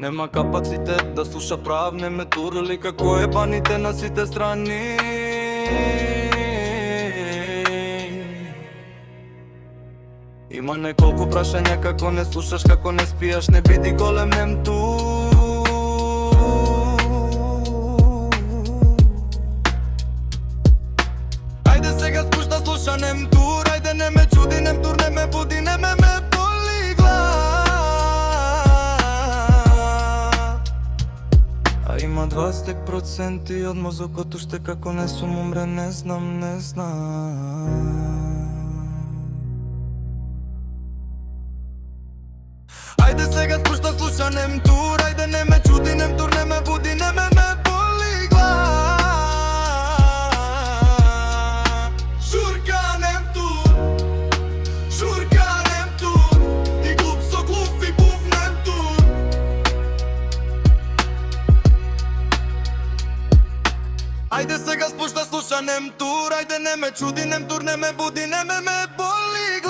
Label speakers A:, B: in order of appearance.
A: Нема капацитет да слуша правне метурли како ебаните на сите страни. Има неколку прашања како не слушаш, како не спијаш, не биди голем немту. Ајде сега спушта слуша немтур, ајде не ме чуди немтур, не ме буди, не ме боли глав. А има 20% од мозокот уште како не сум умре, не знам, не знам. Ајде сега спушта слуша немтур, ајде не ме чуди немтур, не ме буди, не ме боли глав. Шурка немтур, шурка немтур, и клуб со клуб и був немтур. Ајде сега спушта слуша немтур, ајде не ме чуди немтур, не ме буди, не ме боли